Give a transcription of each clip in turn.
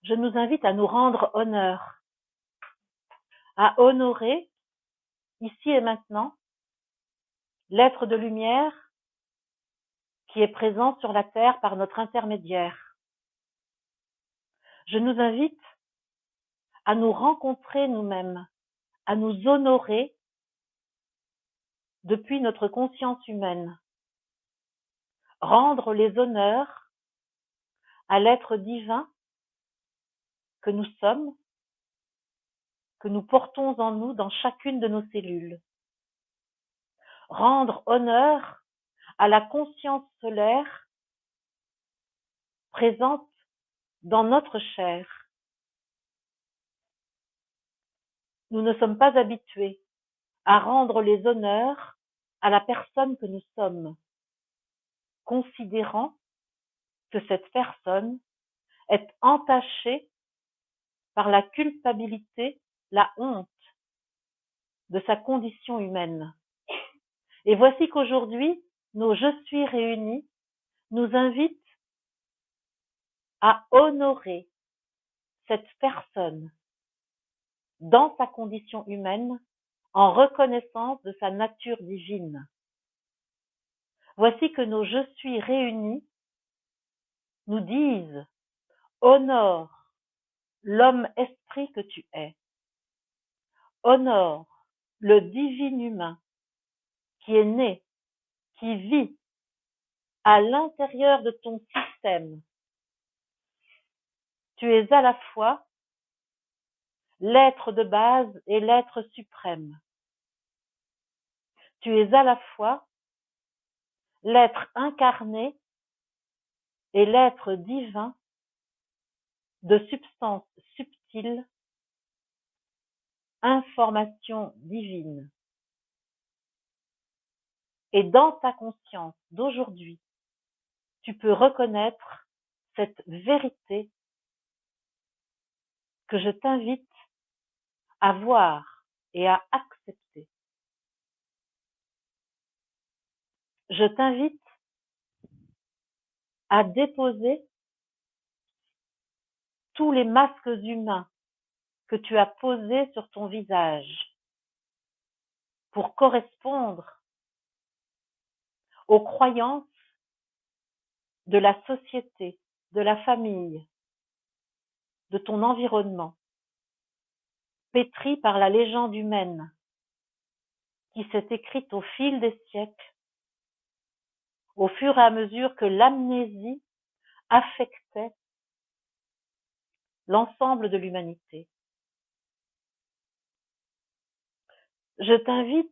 Je nous invite à nous rendre honneur, à honorer, ici et maintenant, l'être de lumière qui est présent sur la terre par notre intermédiaire. Je nous invite à nous rencontrer nous-mêmes, à nous honorer depuis notre conscience humaine, rendre les honneurs à l'être divin que nous sommes, que nous portons en nous dans chacune de nos cellules. Rendre honneur à la conscience solaire présente dans notre chair. Nous ne sommes pas habitués à rendre les honneurs à la personne que nous sommes, considérant que cette personne est entachée par la culpabilité, la honte de sa condition humaine. Et voici qu'aujourd'hui, nos Je suis réunis nous invitent à honorer cette personne dans sa condition humaine en reconnaissance de sa nature divine. Voici que nos Je suis réunis nous disent: honore l'homme-esprit que tu es, honore le divin humain qui est né, qui vit à l'intérieur de ton système. Tu es à la fois l'être de base et l'être suprême. Tu es à la fois l'être incarné et l'être divin de substance subtile, information divine. Et dans ta conscience d'aujourd'hui, tu peux reconnaître cette vérité que je t'invite à voir et à accepter. Je t'invite à déposer tous les masques humains que tu as posés sur ton visage pour correspondre aux croyances de la société, de la famille, de ton environnement, pétri par la légende humaine qui s'est écrite au fil des siècles, au fur et à mesure que l'amnésie affectait l'ensemble de l'humanité. Je t'invite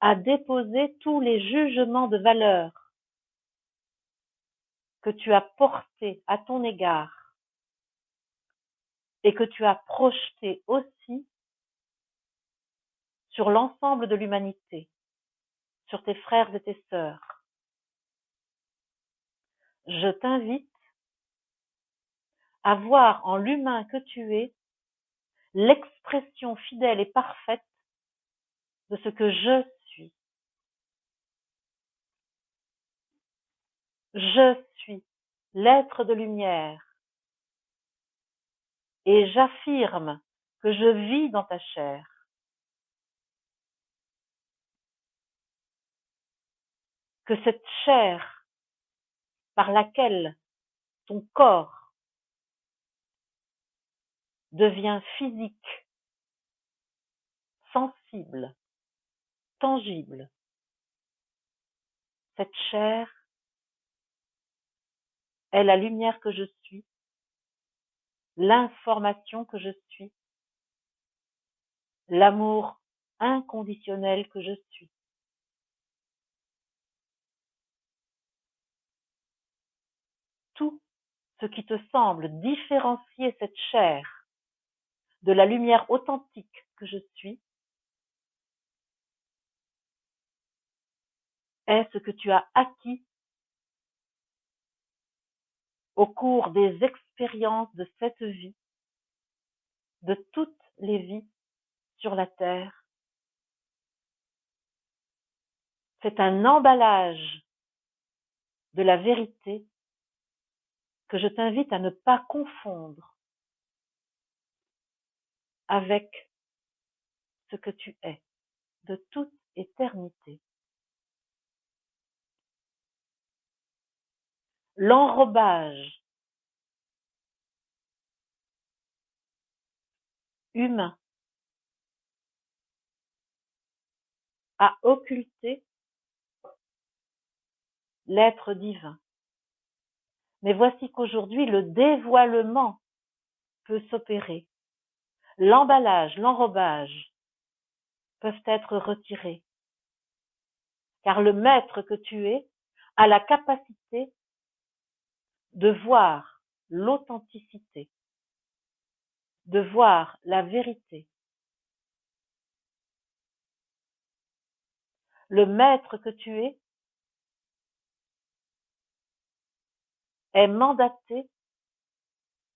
à déposer tous les jugements de valeur que tu as portés à ton égard et que tu as projetés aussi sur l'ensemble de l'humanité, sur tes frères et tes sœurs. Je t'invite à voir en l'humain que tu es l'expression fidèle et parfaite de ce que je suis. Je suis l'être de lumière et j'affirme que je vis dans ta chair. Que cette chair par laquelle ton corps devient physique, sensible, tangible, cette chair est la lumière que je suis, l'information que je suis, l'amour inconditionnel que je suis. Tout ce qui te semble différencier cette chair de la lumière authentique que je suis est ce que tu as acquis au cours des expériences de cette vie, de toutes les vies sur la terre. C'est un emballage de la vérité que je t'invite à ne pas confondre avec ce que tu es de toute éternité. L'enrobage humain a occulté l'être divin. Mais voici qu'aujourd'hui, le dévoilement peut s'opérer. L'emballage, l'enrobage peuvent être retirés, car le maître que tu es a la capacité de voir l'authenticité, de voir la vérité. Le maître que tu est mandaté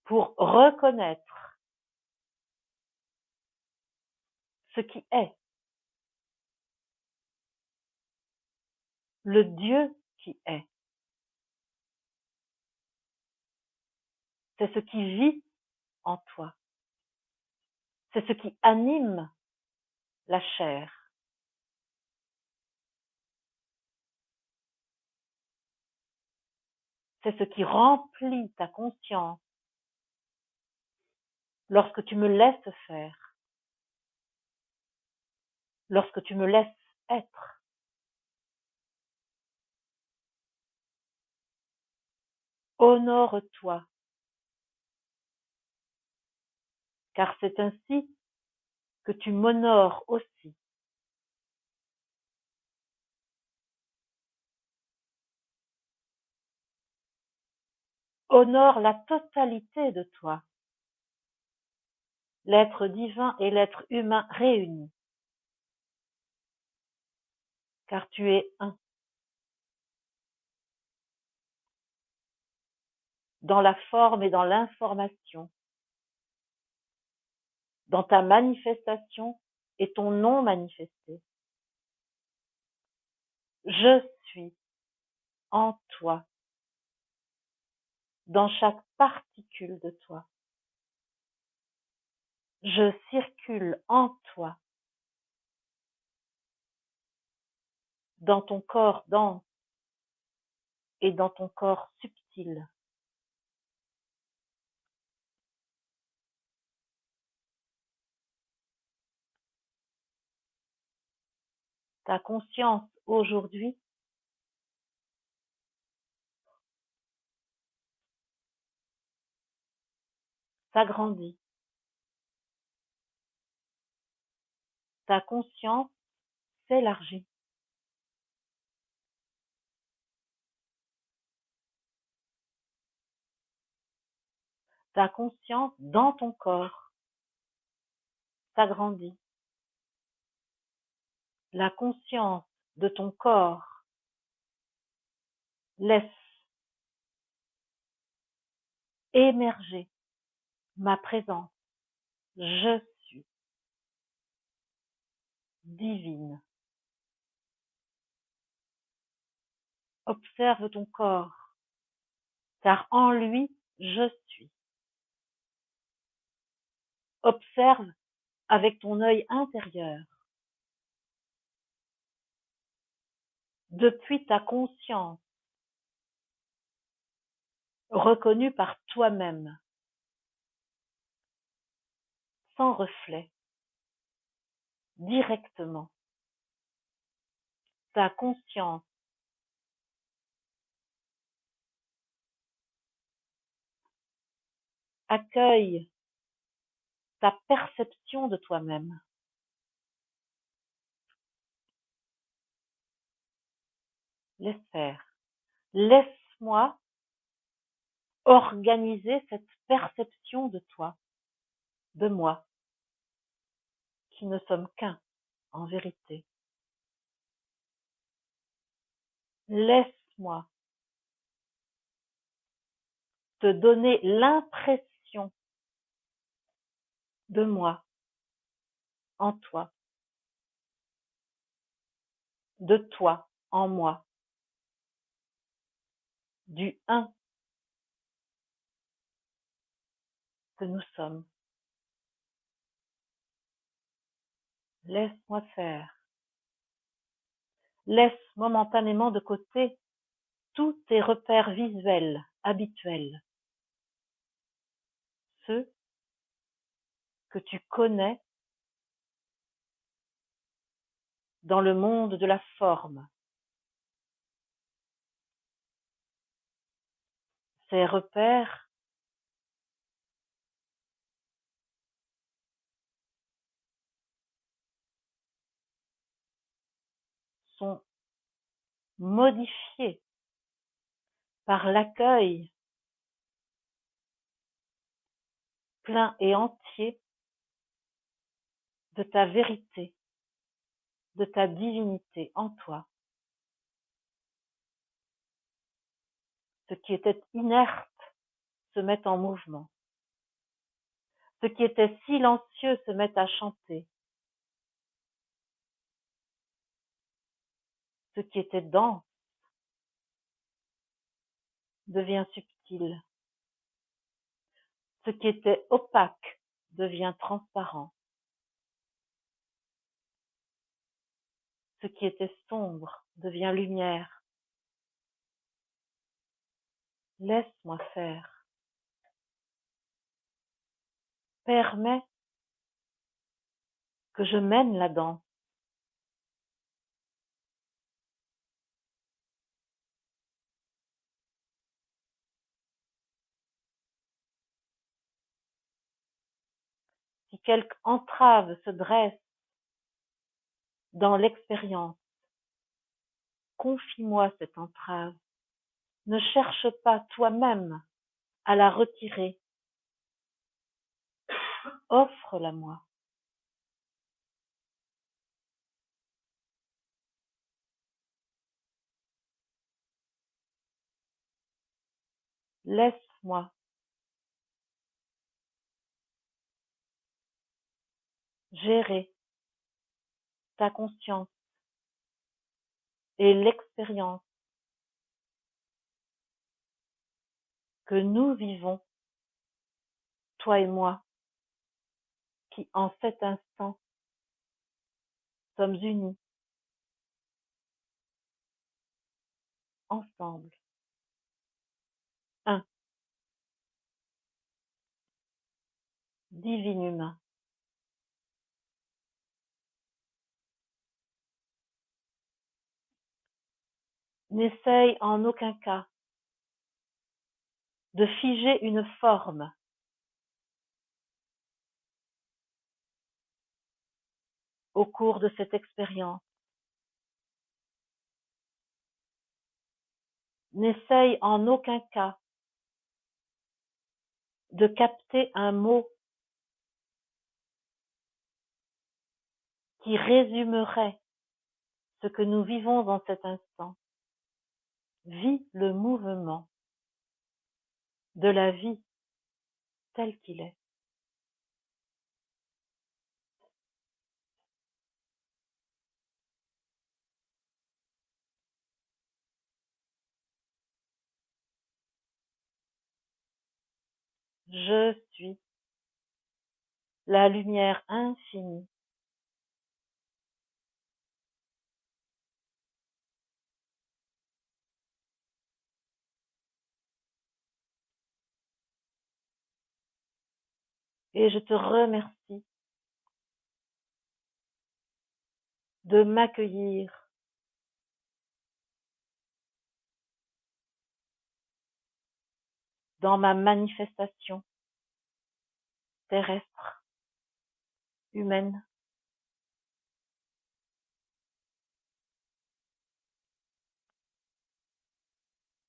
pour reconnaître ce qui est, le Dieu qui est. C'est ce qui vit en toi. C'est ce qui anime la chair. C'est ce qui remplit ta conscience lorsque tu me laisses faire, lorsque tu me laisses être. Honore-toi, car c'est ainsi que tu m'honores aussi. Honore la totalité de toi, l'être divin et l'être humain réunis, car tu es un. Dans la forme et dans l'information, dans ta manifestation et ton non manifesté. Je suis en toi, dans chaque particule de toi. Je circule en toi, dans ton corps dense et dans ton corps subtil. Ta conscience aujourd'hui s'agrandit. Ta conscience s'élargit. Ta conscience dans ton corps s'agrandit. La conscience de ton corps laisse émerger ma présence. Je suis divine. Observe ton corps, car en lui, je suis. Observe avec ton œil intérieur. Depuis ta conscience, reconnue par toi-même, sans reflet, directement. Ta conscience accueille ta perception de toi-même. Laisse faire. Laisse-moi organiser cette perception de toi, de moi, qui ne sommes qu'un, en vérité. Laisse-moi te donner l'impression de moi, en toi, de toi, en moi, du un que nous sommes. Laisse-moi faire. Laisse momentanément de côté tous tes repères visuels habituels, ceux que tu connais dans le monde de la forme. Ces repères sont modifiés par l'accueil plein et entier de ta vérité, de ta divinité en toi. Ce qui était inerte se met en mouvement. Ce qui était silencieux se met à chanter. Ce qui était dense devient subtil. Ce qui était opaque devient transparent. Ce qui était sombre devient lumière. Laisse-moi faire. Permets que je mène la danse. Si quelque entrave se dresse dans l'expérience, confie-moi cette entrave. Ne cherche pas toi-même à la retirer. Offre-la-moi. Laisse-moi gérer ta conscience et l'expérience que nous vivons, toi et moi, qui en cet instant sommes unis, ensemble. Un, divin humain. N'essaye en aucun cas de figer une forme au cours de cette expérience. N'essaye en aucun cas de capter un mot qui résumerait ce que nous vivons en cet instant. Vis le mouvement de la vie tel qu'il est. Je suis la lumière infinie. Et je te remercie de m'accueillir dans ma manifestation terrestre, humaine.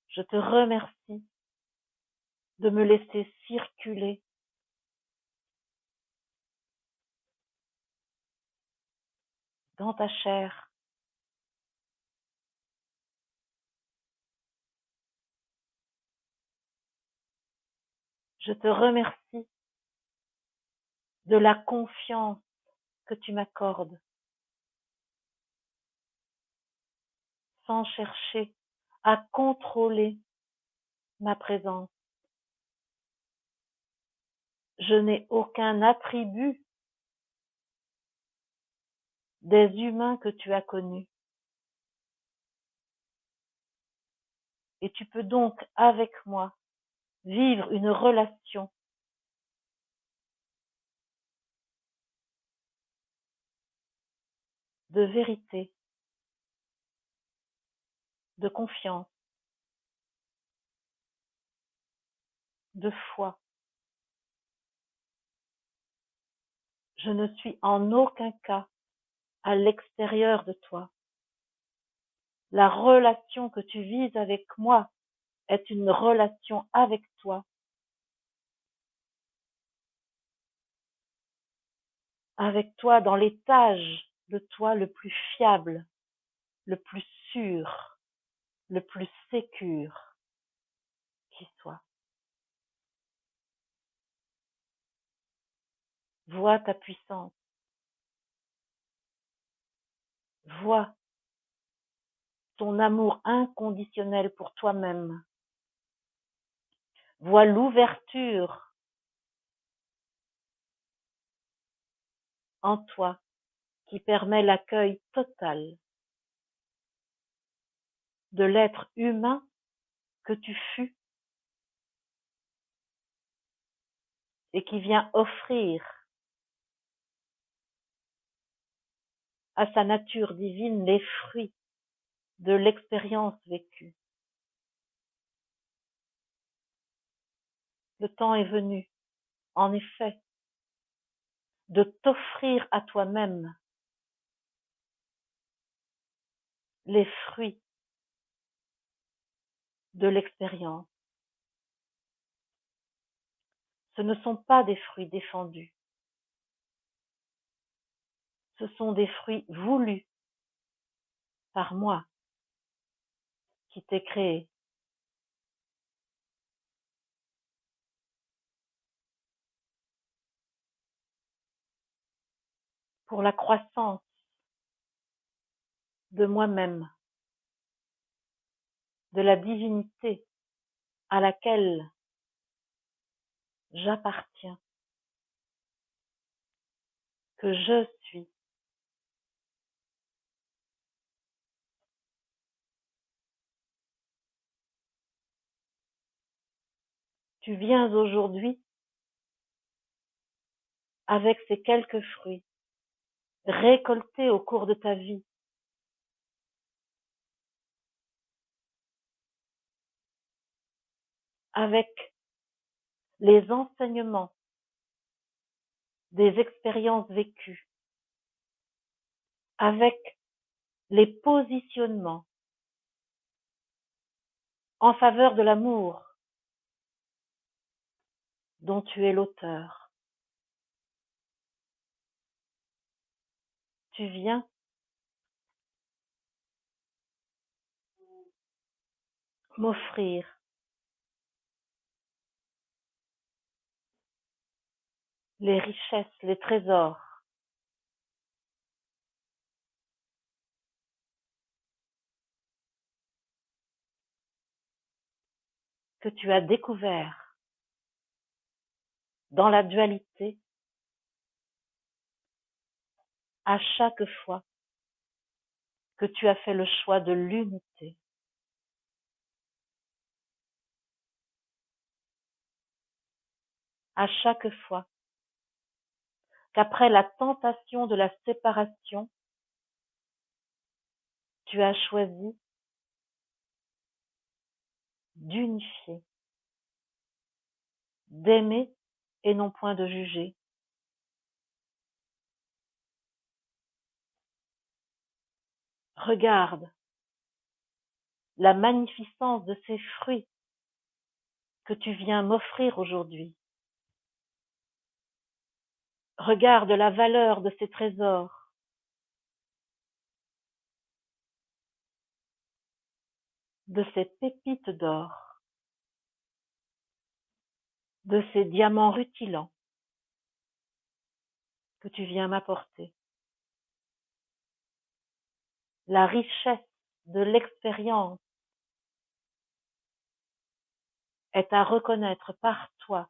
Je te remercie de me laisser circuler dans ta chair. Je te remercie de la confiance que tu m'accordes sans chercher à contrôler ma présence. Je n'ai aucun attribut des humains que tu as connus. Et tu peux donc, avec moi, vivre une relation de vérité, de confiance, de foi. Je ne suis en aucun cas à l'extérieur de toi. La relation que tu vis avec moi est une relation avec toi dans l'étage de toi le plus fiable, le plus sûr, le plus sécure qui soit. Vois ta puissance, vois ton amour inconditionnel pour toi-même, vois l'ouverture en toi qui permet l'accueil total de l'être humain que tu fus et qui vient offrir à sa nature divine les fruits de l'expérience vécue. Le temps est venu, en effet, de t'offrir à toi-même les fruits de l'expérience. Ce ne sont pas des fruits défendus, ce sont des fruits voulus par moi qui t'ai créé. Pour la croissance de moi-même, de la divinité à laquelle j'appartiens, que je suis. Tu viens aujourd'hui avec ces quelques fruits récoltés au cours de ta vie, avec les enseignements des expériences vécues, avec les positionnements en faveur de l'amour dont tu es l'auteur. Tu viens m'offrir les richesses, les trésors que tu as découverts dans la dualité à chaque fois que tu as fait le choix de l'unité. À chaque fois qu'après la tentation de la séparation, tu as choisi d'unifier, d'aimer et non point de juger. Regarde la magnificence de ces fruits que tu viens m'offrir aujourd'hui. Regarde la valeur de ces trésors. De ces pépites d'or, de ces diamants rutilants que tu viens m'apporter. La richesse de l'expérience est à reconnaître par toi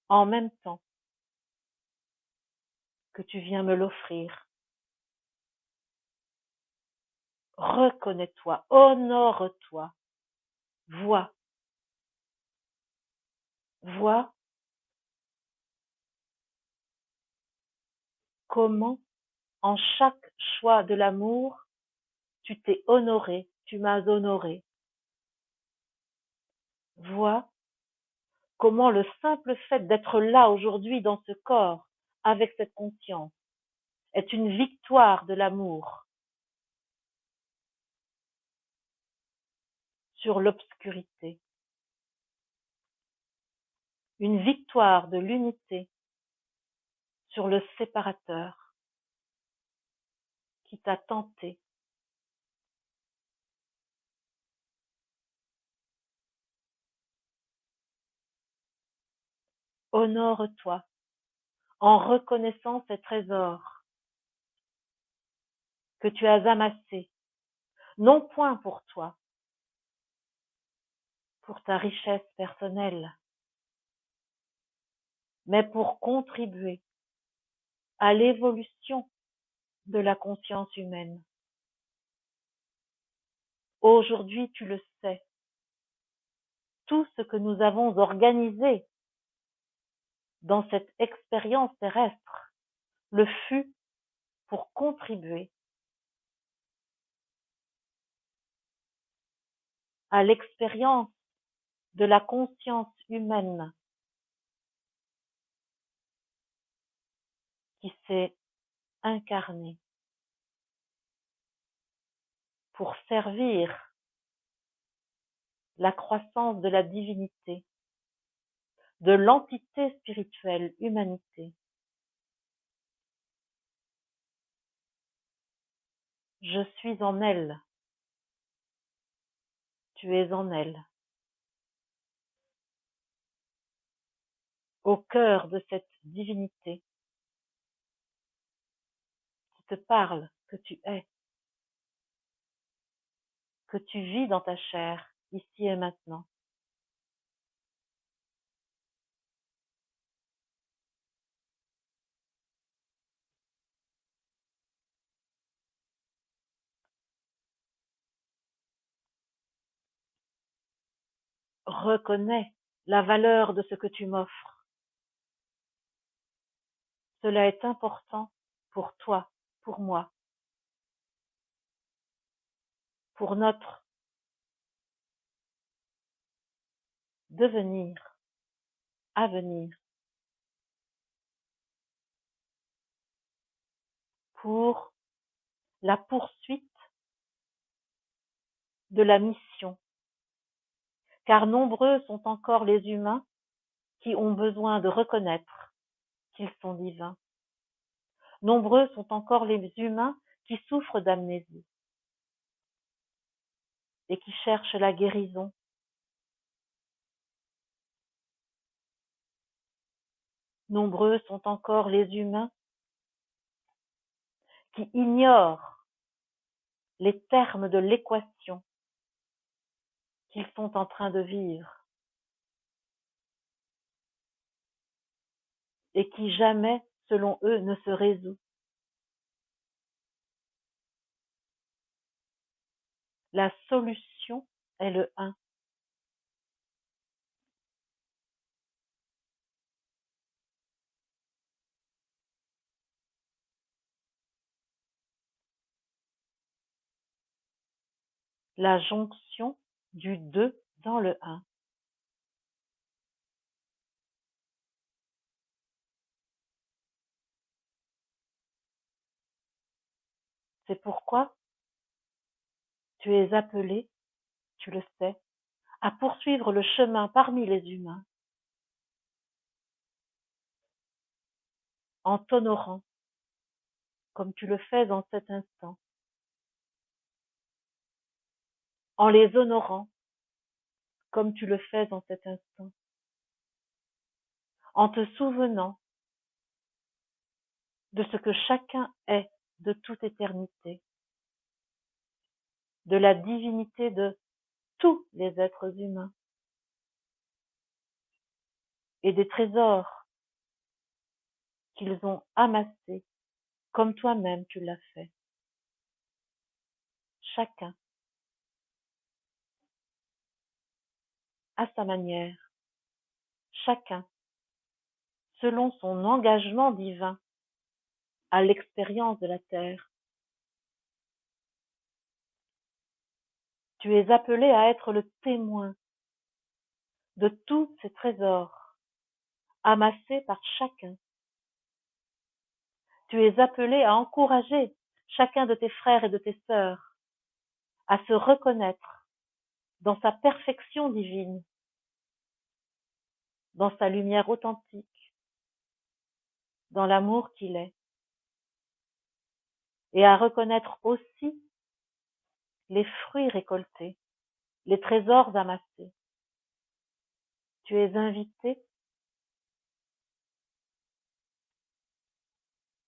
en même temps que tu viens me l'offrir. Reconnais-toi, honore-toi, vois comment, en chaque choix de l'amour, tu t'es honoré, tu m'as honoré. Vois comment le simple fait d'être là aujourd'hui dans ce corps, avec cette conscience, est une victoire de l'amour sur l'obscurité, une victoire de l'unité sur le séparateur qui t'a tenté. Honore-toi en reconnaissant ces trésors que tu as amassés, non point pour toi, pour ta richesse personnelle, mais pour contribuer à l'évolution de la conscience humaine. Aujourd'hui, tu le sais, tout ce que nous avons organisé dans cette expérience terrestre le fut pour contribuer à l'expérience de la conscience humaine qui s'est incarnée pour servir la croissance de la divinité, de l'entité spirituelle humanité. Je suis en elle, tu es en elle. Au cœur de cette divinité qui te parle, que tu es, que tu vis dans ta chair, ici et maintenant. Reconnais la valeur de ce que tu m'offres. Cela est important pour toi, pour moi, pour notre devenir, avenir, pour la poursuite de la mission. Car nombreux sont encore les humains qui ont besoin de reconnaître qu'ils sont divins. Nombreux sont encore les humains qui souffrent d'amnésie et qui cherchent la guérison. Nombreux sont encore les humains qui ignorent les termes de l'équation qu'ils sont en train de vivre et qui jamais, selon eux, ne se résout. La solution est le un. La jonction du deux dans le un. C'est pourquoi tu es appelé, tu le sais, à poursuivre le chemin parmi les humains en t'honorant comme tu le fais en cet instant, en les honorant comme tu le fais en cet instant, en te souvenant de ce que chacun est de toute éternité, de la divinité de tous les êtres humains et des trésors qu'ils ont amassé, comme toi-même tu l'as fait. Chacun, à sa manière, chacun, selon son engagement divin à l'expérience de la terre. Tu es appelé à être le témoin de tous ces trésors amassés par chacun. Tu es appelé à encourager chacun de tes frères et de tes sœurs à se reconnaître dans sa perfection divine, dans sa lumière authentique, dans l'amour qu'il est, et à reconnaître aussi les fruits récoltés, les trésors amassés. Tu es invité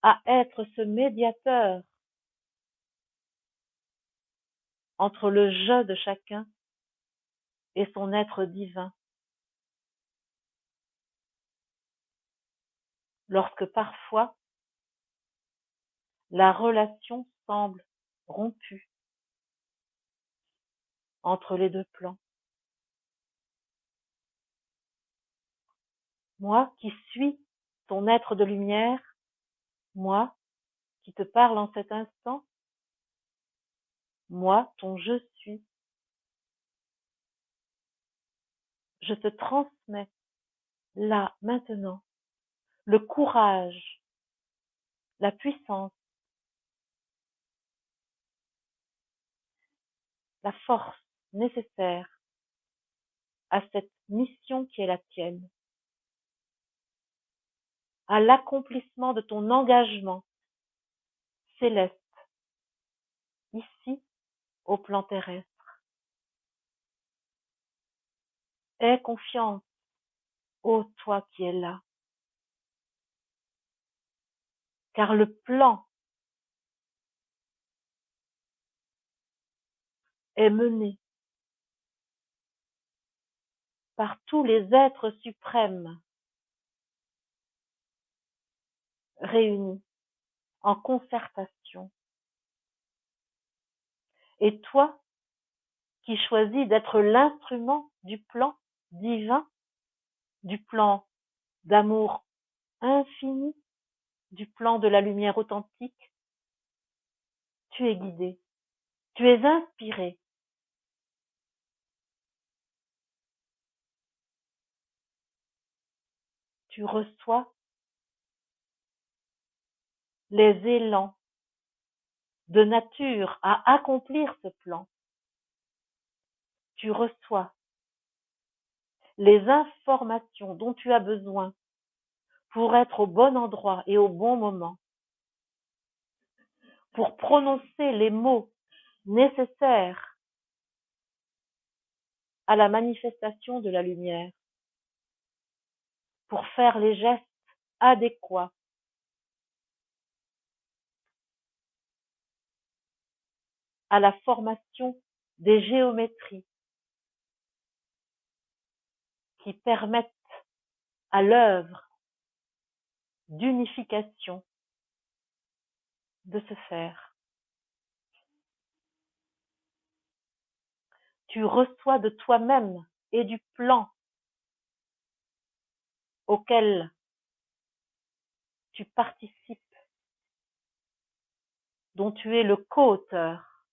à être ce médiateur entre le je de chacun et son être divin. Lorsque parfois la relation semble rompue entre les deux plans. Moi qui suis ton être de lumière, moi qui te parle en cet instant, moi ton je suis, je te transmets là, maintenant, le courage, la puissance, la force nécessaire à cette mission qui est la tienne, à l'accomplissement de ton engagement céleste, ici, au plan terrestre. Aie confiance, ô toi qui es là, car le plan est mené par tous les êtres suprêmes réunis en concertation. Et toi, qui choisis d'être l'instrument du plan divin, du plan d'amour infini, du plan de la lumière authentique, tu es guidé, tu es inspiré. Tu reçois les élans de nature à accomplir ce plan. Tu reçois les informations dont tu as besoin pour être au bon endroit et au bon moment, pour prononcer les mots nécessaires à la manifestation de la lumière, pour faire les gestes adéquats à la formation des géométries qui permettent à l'œuvre d'unification de se faire. Tu reçois de toi-même et du plan auquel tu participes, dont tu es le co-auteur,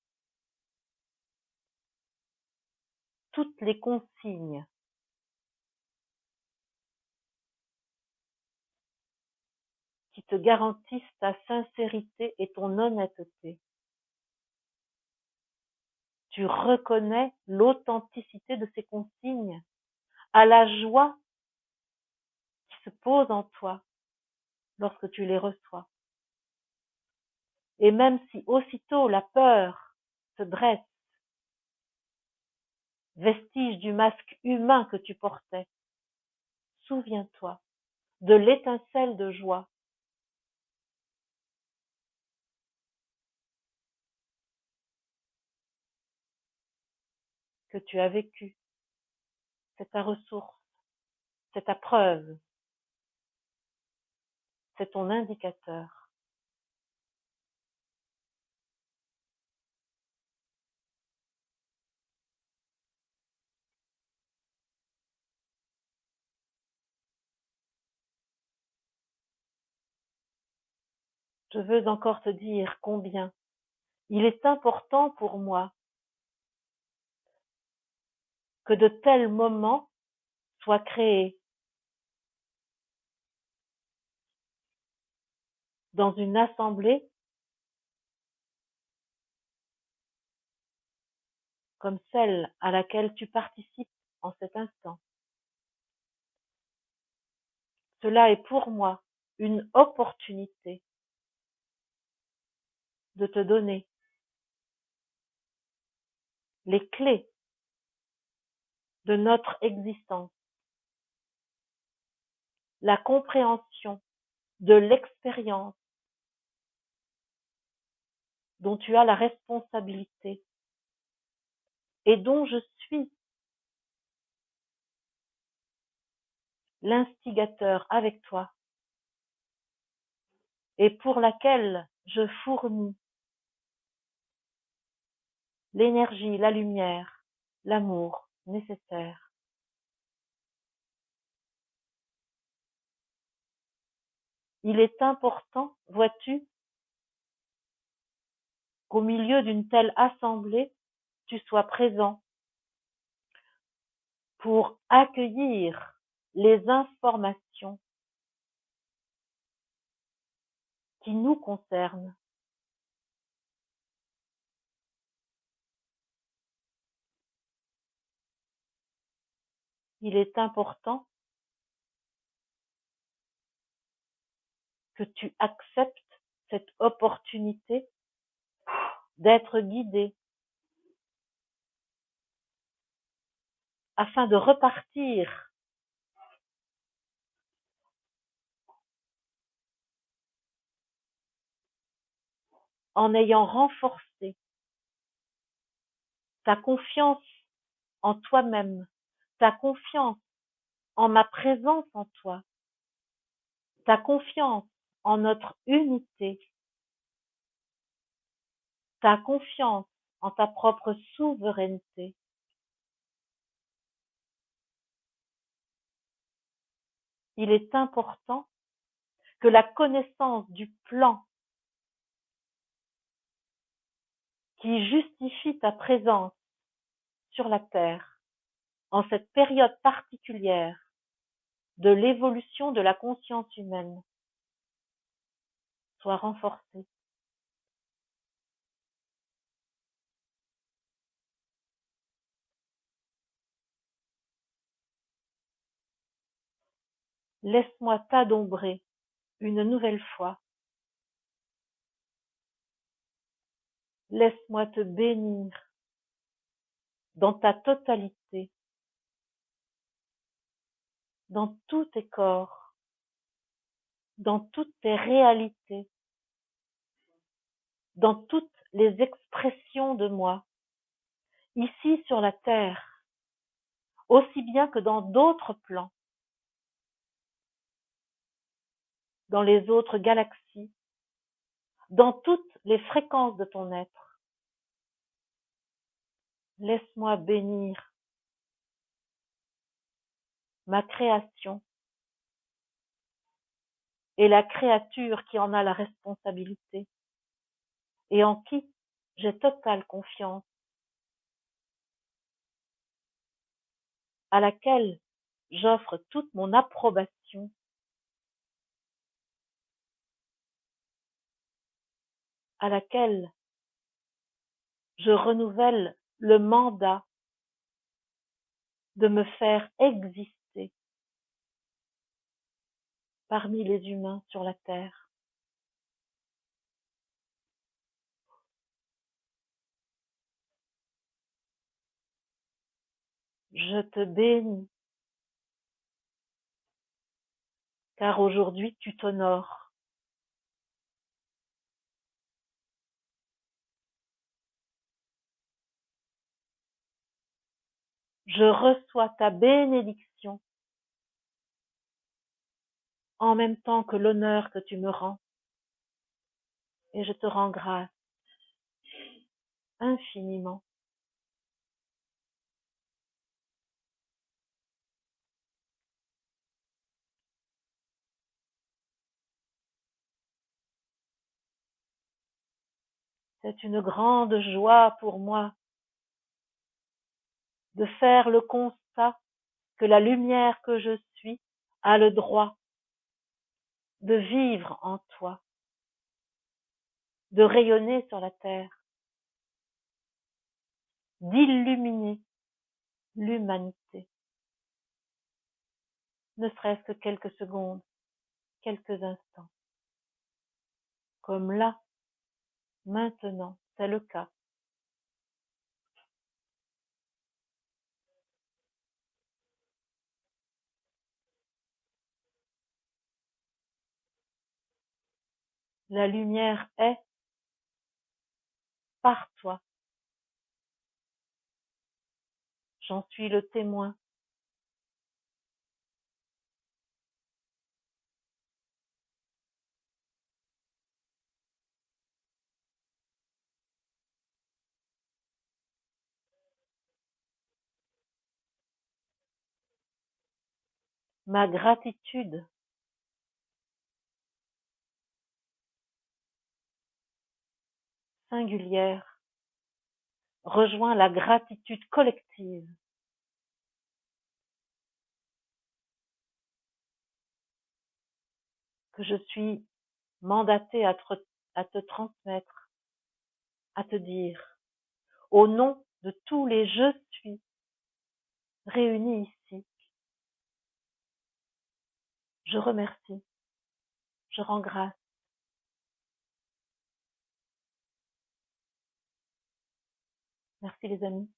toutes les consignes qui te garantissent ta sincérité et ton honnêteté. Tu reconnais l'authenticité de ces consignes, à la joie qui se pose en toi lorsque tu les reçois. Et même si aussitôt la peur se dresse, vestige du masque humain que tu portais, souviens-toi de l'étincelle de joie que tu as vécue. C'est ta ressource, c'est ta preuve. c'est ton indicateur. Je veux encore te dire combien il est important pour moi que de tels moments soient créés dans une assemblée comme celle à laquelle tu participes en cet instant. Cela est pour moi une opportunité de te donner les clés de notre existence, la compréhension de l'expérience dont tu as la responsabilité et dont je suis l'instigateur avec toi et pour laquelle je fournis l'énergie, la lumière, l'amour nécessaire. Il est important, vois-tu, qu'au milieu d'une telle assemblée, tu sois présent pour accueillir les informations qui nous concernent. Il est important que tu acceptes cette opportunité d'être guidé afin de repartir en ayant renforcé ta confiance en toi-même, ta confiance en ma présence en toi, ta confiance en notre unité, ta confiance en ta propre souveraineté. Il est important que la connaissance du plan qui justifie ta présence sur la Terre en cette période particulière de l'évolution de la conscience humaine soit renforcée. Laisse-moi t'adombrer une nouvelle fois. Laisse-moi te bénir dans ta totalité, dans tous tes corps, dans toutes tes réalités, dans toutes les expressions de moi, ici sur la Terre, aussi bien que dans d'autres plans, dans les autres galaxies, dans toutes les fréquences de ton être. Laisse-moi bénir ma création et la créature qui en a la responsabilité et en qui j'ai totale confiance, à laquelle j'offre toute mon approbation, à laquelle je renouvelle le mandat de me faire exister parmi les humains sur la Terre. Je te bénis, car aujourd'hui tu t'honores. Je reçois ta bénédiction en même temps que l'honneur que tu me rends. Et je te rends grâce infiniment. C'est une grande joie pour moi de faire le constat que la lumière que je suis a le droit de vivre en toi, de rayonner sur la terre, d'illuminer l'humanité, ne serait-ce que quelques secondes, quelques instants, comme là, maintenant, c'est le cas. La lumière est par toi. J'en suis le témoin. Ma gratitude singulière rejoint la gratitude collective que je suis mandatée à te transmettre, à te dire, au nom de tous les je suis réunis ici. Je remercie, je rends grâce. Merci les amis.